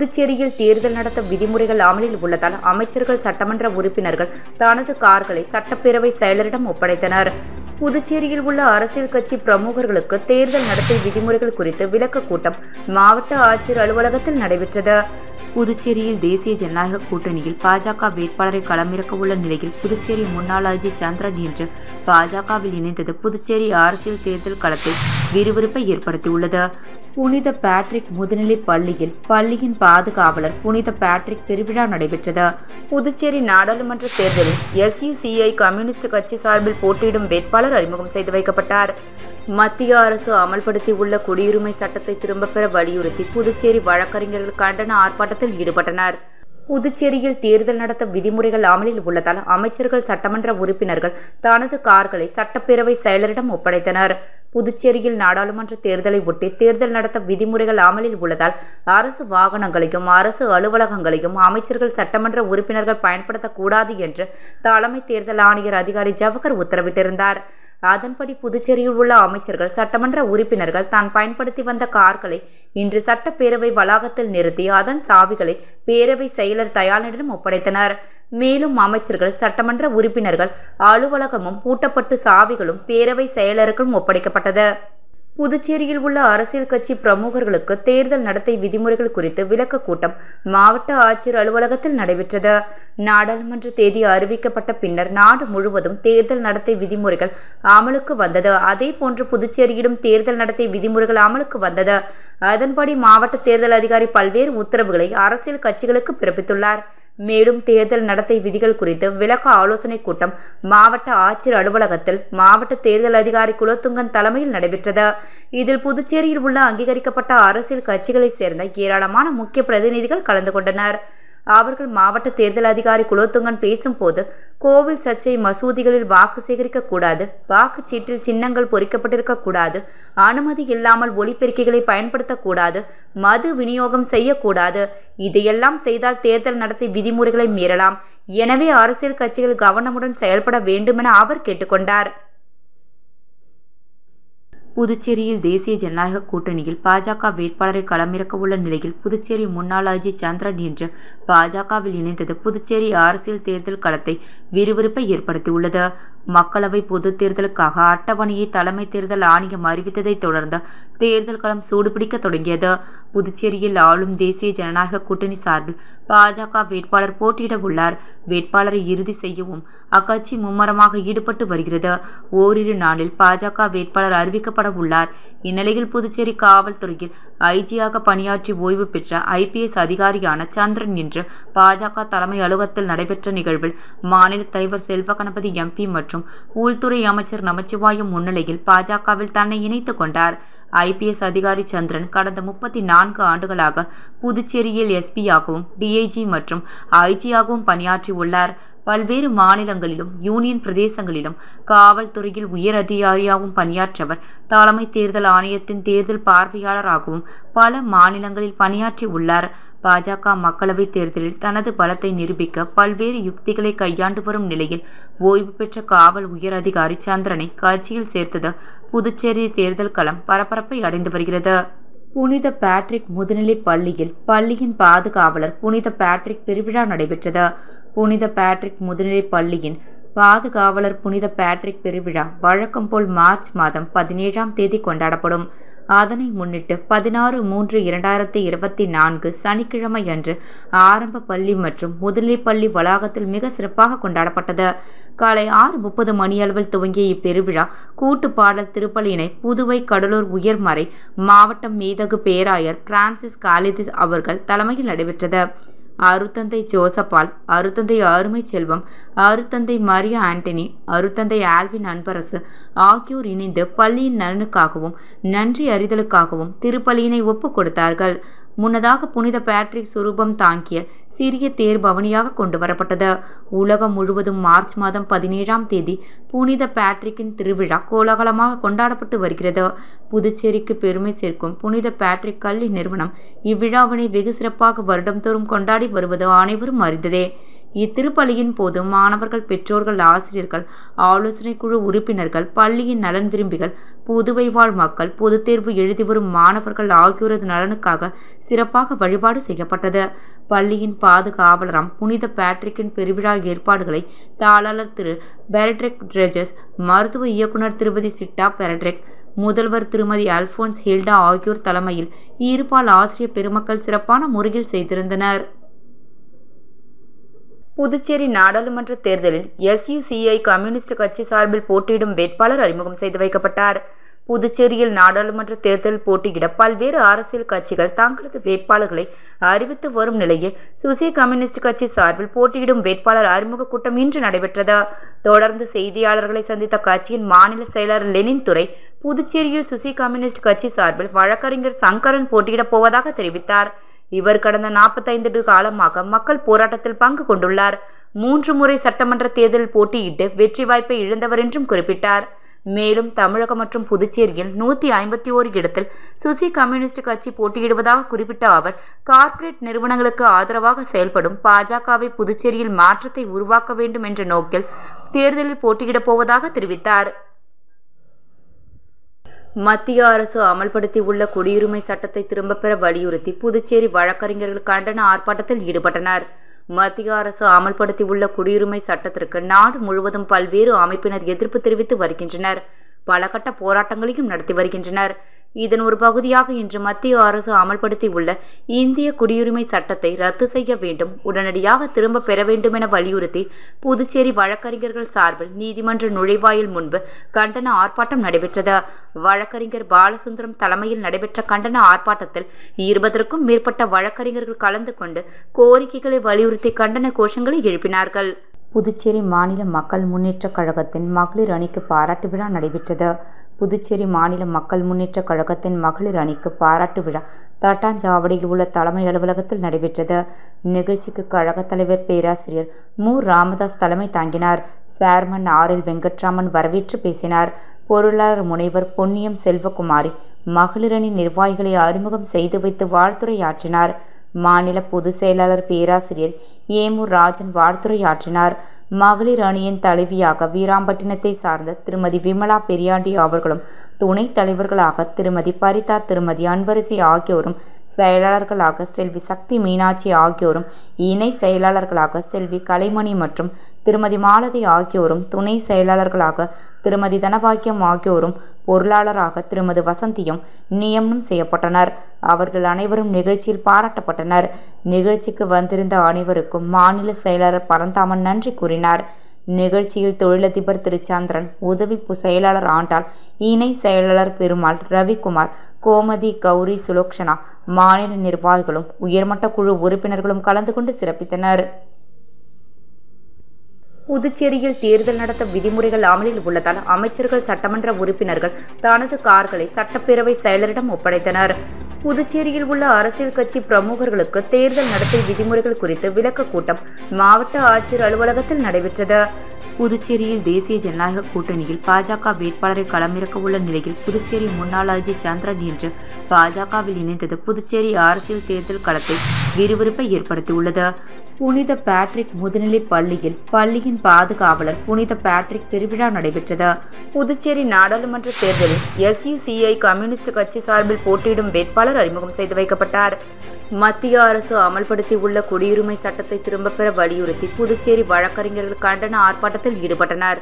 புதுச்சேரியில் தேர்தல் நடத்த விதிமுறைகள் அமலில் உள்ளதால் அமைச்சர்கள், சட்டமன்ற உறுப்பினர்கள் தனது கார்களை சட்டப்பேரவை செயலரிடம் ஒப்படைத்தனர். புதுச்சேரியில் உள்ள அரசியல் கட்சி பிரமுகர்களுக்கு தேர்தல் நடத்தை விதிமுறைகள் குறித்து விளக்க கூட்டம் மாவட்ட ஆட்சியர் அலுவலகத்தில் நடைபெற்றது. புதுச்சேரியில் தேசிய ஜனநாயக கூட்டணியில் பாஜக வேட்பாளரை களமிறக்க உள்ள நிலையில் புதுச்சேரி முன்னாள் ஐஜி சந்திரன் இன்று பாஜகவில் இணைந்தது புதுச்சேரி அரசியல் தேர்தல் களத்தில் விறுவிறுப்பை ஏற்படுத்தியுள்ளது. புனித பேட்ரிக் முதுநிலை பள்ளியில் பள்ளியின் பாதுகாவலர் புனித பேட்ரிக் திருவிழா நடைபெற்றது. புதுச்சேரி நாடாளுமன்ற தேர்தலில் SUCI கம்யூனிஸ்ட் கட்சி சார்பில் போட்டியிடும் வேட்பாளர் அறிமுகம் செய்து வைக்கப்பட்டார். மத்திய அரசு அமல்படுத்தியுள்ள குடியுரிமை சட்டத்தை திரும்பப் பெற வலியுறுத்தி புதுச்சேரி வழக்கறிஞர்கள் கண்டன ஆர்ப்பாட்டத்தில் ஈடுபட்டனர். புதுச்சேரியில் தேர்தல் நடத்த விதிமுறைகள் அமலில் உள்ளதால் அமைச்சர்கள், சட்டமன்ற உறுப்பினர்கள் தனது கார்களை சட்டப்பேரவை செயலரிடம் ஒப்படைத்தனர். புதுச்சேரியில் நாடாளுமன்ற தேர்தலை ஒட்டி தேர்தல் நடத்த விதிமுறைகள் அமலில் உள்ளதால் அரசு வாகனங்களையும் அரசு அலுவலகங்களையும் அமைச்சர்கள், சட்டமன்ற உறுப்பினர்கள் பயன்படுத்தக்கூடாது என்று தலைமை தேர்தல் ஆணையர் அதிகாரி ஜவஹர் உத்தரவிட்டிருந்தார். அதன்படி புதுச்சேரியில் உள்ள அமைச்சர்கள், சட்டமன்ற உறுப்பினர்கள் தான் பயன்படுத்தி வந்த கார்களை இன்று சட்டப்பேரவை வளாகத்தில் நிறுத்தி அதன் சாவிகளை பேரவை செயலர் தயாளனிடம் ஒப்படைத்தனர். மேலும் அமைச்சர்கள், சட்டமன்ற உறுப்பினர்கள் அலுவலகமும் பூட்டப்பட்டு சாவிகளும் பேரவை செயலருக்கும் ஒப்படைக்கப்பட்டது. புதுச்சேரியில் உள்ள அரசியல் கட்சி பிரமுகர்களுக்கு தேர்தல் நடத்தை விதிமுறைகள் குறித்து விளக்க கூட்டம் மாவட்ட ஆட்சியர் அலுவலகத்தில் நடைபெற்றது. நாடாளுமன்ற தேதி அறிவிக்கப்பட்ட பின்னர் நாடு முழுவதும் தேர்தல் நடத்தை விதிமுறைகள் அமலுக்கு வந்தது. அதேபோன்று புதுச்சேரியிலும் தேர்தல் நடத்தை விதிமுறைகள் அமலுக்கு வந்தது. அதன்படி மாவட்ட தேர்தல் அதிகாரி பல்வேறு உத்தரவுகளை அரசியல் கட்சிகளுக்கு பிறப்பித்துள்ளார். மேலும் தேர்தல் நடத்தை விதிகள் குறித்து விளக்க ஆலோசனை கூட்டம் மாவட்ட ஆட்சியர் அலுவலகத்தில் மாவட்ட தேர்தல் அதிகாரி குலோத்துங்கன் தலைமையில் நடைபெற்றது. இதில் புதுச்சேரியில் உள்ள அங்கீகரிக்கப்பட்ட அரசியல் கட்சிகளைச் சேர்ந்த ஏராளமான முக்கிய பிரதிநிதிகள் கலந்து கொண்டனர். அவர்கள் மாவட்ட தேர்தல் அதிகாரி குலோத்துங்கன் பேசும்போது, கோவில், சர்ச்சை, மசூதிகளில் வாக்கு சேகரிக்கக்கூடாது, வாக்குச்சீட்டில் சின்னங்கள் பொறிக்கப்பட்டிருக்கக்கூடாது, அனுமதி இல்லாமல் ஒலிபெருக்கிகளை பயன்படுத்தக்கூடாது, மது விநியோகம் செய்யக்கூடாது. இதையெல்லாம் செய்தால் தேர்தல் நடத்தை விதிமுறைகளை மீறலாம். எனவே அரசியல் கட்சிகள் கவனமுடன் செயல்பட வேண்டுமென அவர் கேட்டுக்கொண்டார். புதுச்சேரியில் தேசிய ஜனநாயக கூட்டணியில் பாஜக வேட்பாளரை களமிறக்க உள்ள நிலையில் புதுச்சேரி முன்னாள் ஐஜி சந்திரன் இன்று பாஜகவில் இணைந்தது புதுச்சேரி அரசியல் தேர்தல் களத்தை விறுவிறுப்பை ஏற்படுத்தியுள்ளது. மக்களவை பொதுத் தேர்தலுக்காக அட்டவணையை தலைமை தேர்தல் ஆணையம் அறிவித்ததை தொடர்ந்து தேர்தல் களம் சூடுபிடிக்க தொடங்கியது. புதுச்சேரியில் ஆளும் தேசிய ஜனநாயக கூட்டணி சார்பில் பாஜக வேட்பாளர் போட்டியிட உள்ளார். வேட்பாளரை இறுதி செய்யவும் அக்கட்சி மும்மரமாக ஈடுபட்டு வருகிறது. ஓரிரு நாளில் பாஜக வேட்பாளர் அறிவிக்கப்பட உள்ளார். இந்நிலையில் புதுச்சேரி காவல்துறையில் ஐஜியாக பணியாற்றி ஓய்வு பெற்ற IPS அதிகாரியான சந்திரன் இன்று பாஜக தலைமை அலுவலகத்தில் நடைபெற்ற நிகழ்வில் மாநில தலைவர் செல்வ கணபதி MP மற்றும் உள்துறை அமைச்சர் நமச்சிவாயம் முன்னிலையில் பாஜகவில் தன்னை இணைத்துக் கொண்டார். IPS அதிகாரி சந்திரன் கடந்த 34 ஆண்டுகளாக புதுச்சேரியில் SP-யாகவும் DIG மற்றும் IG-யாகவும் பணியாற்றியுள்ளார். பல்வேறு மாநிலங்களிலும் யூனியன் பிரதேசங்களிலும் காவல்துறையில் உயர் அதிகாரியாகவும் பணியாற்றவர். தலைமை தேர்தல் ஆணையத்தின் தேர்தல் பார்வையாளராகவும் பல மாநிலங்களில் பணியாற்றி உள்ளார். பாஜக மக்களவைத் தேர்தலில் தனது பலத்தை நிரூபிக்க பல்வேறு யுக்திகளை கையாண்டு வரும் நிலையில் ஓய்வு பெற்ற காவல் உயர் அதிகாரி சந்திரனை கட்சியில் சேர்த்தது புதுச்சேரி தேர்தல் களம் பரபரப்பை அடைந்து வருகிறது. புனித பேட்ரிக் முதுநிலை பள்ளியில் பள்ளியின் பாதுகாவலர் புனித பேட்ரிக் திருவிழா நடைபெற்றது. புனித பேட்ரிக் முதுநிலை பள்ளியின் பாதுகாவலர் புனித பேட்ரிக் பெருவிழா வழக்கம் போல் மார்ச் மாதம் 17ஆம் தேதி கொண்டாடப்படும். அதனை முன்னிட்டு 16/3/2024 சனிக்கிழமை அன்று ஆரம்ப பள்ளி மற்றும் முதுநிலைப்பள்ளி வளாகத்தில் மிக சிறப்பாக கொண்டாடப்பட்டது. காலை 6:30 மணியளவில் துவங்கிய இப்பெருவிழா கூட்டு பாடல் திருப்பலியினை புதுவை கடலூர் உயர்மறை மாவட்டம் மீதகு பேராயர் பிரான்சிஸ் காலிதிஸ் அவர்கள் தலைமையில் நடைபெற்றது. அருத்தந்தை ஜோசப்பால், அருத்தந்தை அருமை செல்வம், அருத்தந்தை மரியா ஆண்டனி, அருத்தந்தை ஆல்வின் அன்பரசு ஆகியோர் இணைந்து பள்ளியின் நலனுக்காகவும் நன்றி அறிதலுக்காகவும் திருப்பலியினை ஒப்புக் கொடுத்தார்கள். முன்னதாக புனித பேட்ரிக் சுரூபம் தாங்கிய சிறிய தேர் பவனியாக கொண்டு வரப்பட்டது. உலகம் முழுவதும் மார்ச் மாதம் 17ஆம் தேதி புனித பேட்ரிக்கின் திருவிழா கோலாகலமாக கொண்டாடப்பட்டு வருகிறது. புதுச்சேரிக்கு பெருமை சேர்க்கும் புனித பேட்ரிக் கல்வி நிறுவனம் இவ்விழாவினை வெகு சிறப்பாக வருடந்தோறும் கொண்டாடி வருவது அனைவரும் அறிந்ததே. இத்திருப்பலியின் போது மாணவர்கள், பெற்றோர்கள், ஆசிரியர்கள், ஆலோசனை குழு உறுப்பினர்கள், பள்ளியின் நலன் விரும்பிகள், புதுவை வாழ் மக்கள், பொதுத் தேர்வு எழுதி வரும் மாணவர்கள் ஆகியோரது நலனுக்காக சிறப்பாக வழிபாடு செய்யப்பட்டது. பள்ளியின் பாதுகாவலராம் புனித பேட்ரிக்கின் பெருவிழா ஏற்பாடுகளை தாளாளர் திரு பெரட்ரிக் ரெஜஸ், மருத்துவ இயக்குநர் திருமதி சிட்டா பெரட்ரிக், முதல்வர் திருமதி அல்போன்ஸ் ஹில்டா ஆகியோர் தலைமையில் ஈறுபால் ஆசிரியர் பெருமக்கள் சிறப்பான முறையில் செய்திருந்தனர். புதுச்சேரி நாடாளுமன்ற தேர்தலில் SUCI கம்யூனிஸ்ட் கட்சி சார்பில் போட்டியிடும் வேட்பாளர் அறிமுகம் செய்து வைக்கப்பட்டார். புதுச்சேரியில் நாடாளுமன்ற தேர்தலில் போட்டியிட பல்வேறு அரசியல் கட்சிகள் தங்களது வேட்பாளர்களை அறிவித்து வரும் நிலையில் சுசி கம்யூனிஸ்ட் கட்சி சார்பில் போட்டியிடும் வேட்பாளர் அறிமுக கூட்டம் இன்று நடைபெற்றது. தொடர்ந்து செய்தியாளர்களை சந்தித்த கட்சியின் மாநில செயலர் லெனின் துரை, புதுச்சேரியில் சுசி கம்யூனிஸ்ட் கட்சி சார்பில் வழக்கறிஞர் சங்கரன் போட்டியிடப் போவதாக தெரிவித்தார். இவர் கடந்த 45 காலமாக மக்கள் போராட்டத்தில் பங்கு கொண்டுள்ளார். 3 முறை சட்டமன்ற தேர்தலில் போட்டியிட்டு வெற்றி வாய்ப்பை இழந்தவர் என்றும் குறிப்பிட்டார். மேலும் தமிழகம் மற்றும் புதுச்சேரியில் 151 இடத்தில் சுசி கம்யூனிஸ்ட் கட்சி போட்டியிடுவதாக குறிப்பிட்ட அவர், கார்ப்பரேட் நிறுவனங்களுக்கு ஆதரவாக செயல்படும் பாஜகவை புதுச்சேரியில் மாற்றத்தை உருவாக்க வேண்டும் என்ற நோக்கில் தேர்தலில் போட்டியிடப் போவதாக தெரிவித்தார். மத்திய அரசு அமல்படுத்தியுள்ள குடியுரிமை சட்டத்தை திரும்பப் பெற வலியுறுத்தி புதுச்சேரி வழக்கறிஞர்கள் கண்டன ஆர்ப்பாட்டத்தில் ஈடுபட்டனர். மத்திய அரசு அமல்படுத்தியுள்ள குடியுரிமை சட்டத்திற்கு நாடு முழுவதும் பல்வேறு அமைப்பினர் எதிர்ப்பு தெரிவித்து வருகின்றனர். பல கட்ட போராட்டங்களையும் நடத்தி வருகின்றனர். இதன் ஒரு பகுதியாக இன்று மத்திய அரசு அமல்படுத்தியுள்ள இந்திய குடியுரிமை சட்டத்தை ரத்து செய்ய வேண்டும், உடனடியாக திரும்ப பெற வேண்டும் என வலியுறுத்தி புதுச்சேரி வழக்கறிஞர்கள் சார்பில் நீதிமன்ற நுழைவாயில் முன்பு கண்டன ஆர்ப்பாட்டம் நடைபெற்றது. வழக்கறிஞர் பாலசுந்தரம் தலைமையில் நடைபெற்ற கண்டன ஆர்ப்பாட்டத்தில் 20க்கும் மேற்பட்ட வழக்கறிஞர்கள் கலந்து கொண்டு கோரிக்கைகளை வலியுறுத்தி கண்டன கோஷங்களை எழுப்பினார்கள். புதுச்சேரி மாநில மக்கள் முன்னேற்றக் கழகத்தின் மகளிர் அணிக்கு பாராட்டு விழா நடைபெற்றது. புதுச்சேரி மாநில மக்கள் முன்னேற்றக் கழகத்தின் மகளிர் அணிக்கு பாராட்டு விழா தட்டாஞ்சாவடியில் உள்ள தலைமை அலுவலகத்தில் நடைபெற்றது. நிகழ்ச்சிக்கு கழக தலைவர் பேராசிரியர் மு. ராமதாஸ் தலைமை தாங்கினார். Chairman RL. வெங்கட்ராமன் வரவேற்று பேசினார். பொருளாளர் முனைவர் பொன்னியம் செல்வகுமாரி மகளிர் அணி நிர்வாகிகளை அறிமுகம் செய்து வைத்து வாழ்த்துரையாற்றினார். மாநில பொதுச் செயலாளர் பேராசிரியர் ஏமு ராஜன் வாழ்த்துரையாற்றினார். மகளிர் அணியின் தலைவியாக வீராம்பட்டினத்தை சார்ந்த திருமதி விமலா பெரியாண்டி அவர்களும், துணைத் தலைவர்களாக திருமதி பரிதா, திருமதி அன்பரசி ஆகியோரும், செயலாளர்களாக செல்வி சக்தி மீனாட்சி ஆகியோரும், இணை செயலாளர்களாக செல்வி கலைமணி மற்றும் திருமதி மாலதி ஆகியோரும், துணை செயலாளர்களாக திருமதி தனபாக்கியம் ஆகியோரும், பொருளாளராக திருமதி வசந்தியும் நியமனம் செய்யப்பட்டனர். அவர்கள் அனைவரும் நிகழ்ச்சியில் பாராட்டப்பட்டனர். நிகழ்ச்சிக்கு வந்திருந்த அனைவருக்கும் மாநில செயலாளர் பரந்தாமன் நன்றி கூறினார். நிகழ்ச்சியில் தொழிலதிபர் திரு சந்திரன், உதவி செயலாளர் ஆண்டாள், இணை செயலாளர் பெருமாள், ரவிக்குமார், கோமதி, கௌரி, சுலோக்ஷனா, மாநில நிர்வாகிகளும் உயர்மட்ட குழு உறுப்பினர்களும் கலந்து கொண்டு சிறப்பித்தனர். புதுச்சேரியில் தேர்தல் நடத்த விதிமுறைகள் அமலில் உள்ளதால் அமைச்சர்கள், சட்டமன்ற உறுப்பினர்கள் தனது கார்களை சட்டப்பேரவை செயலரிடம் ஒப்படைத்தனர். புதுச்சேரியில் உள்ள அரசியல் கட்சி பிரமுகர்களுக்கு தேர்தல் நடத்தை விதிமுறைகள் குறித்து விளக்க கூட்டம் மாவட்ட ஆட்சியர் அலுவலகத்தில் நடைபெற்றது. புதுச்சேரியில் தேசிய ஜனநாயக கூட்டணியில் பாஜக வேட்பாளரை களமிறக்க உள்ள நிலையில் புதுச்சேரி முன்னாள் ஐஜி சந்திரன் இன்று பாஜகவில் இணைந்தது புதுச்சேரி அரசியல் தேர்தல் களத்தை விறுவிறுப்பை ஏற்படுத்தியுள்ளது. புனித பேட்ரிக் முதுநிலை பள்ளியில் பள்ளியின் பாதுகாவலர் புனித பேட்ரிக் பெருவிழா நடைபெற்றது. புதுச்சேரி நாடாளுமன்ற தேர்தலில் SUCI கம்யூனிஸ்ட் கட்சி சார்பில் போட்டியிடும் வேட்பாளர் அறிமுகம் செய்து வைக்கப்பட்டார். மத்திய அரசு அமல்படுத்தியுள்ள குடியுரிமை சட்டத்தை திரும்பப் பெற வலியுறுத்தி புதுச்சேரி வழக்கறிஞர்கள் கண்டன ஆர்ப்பாட்டத்தில் ஈடுபட்டனர்.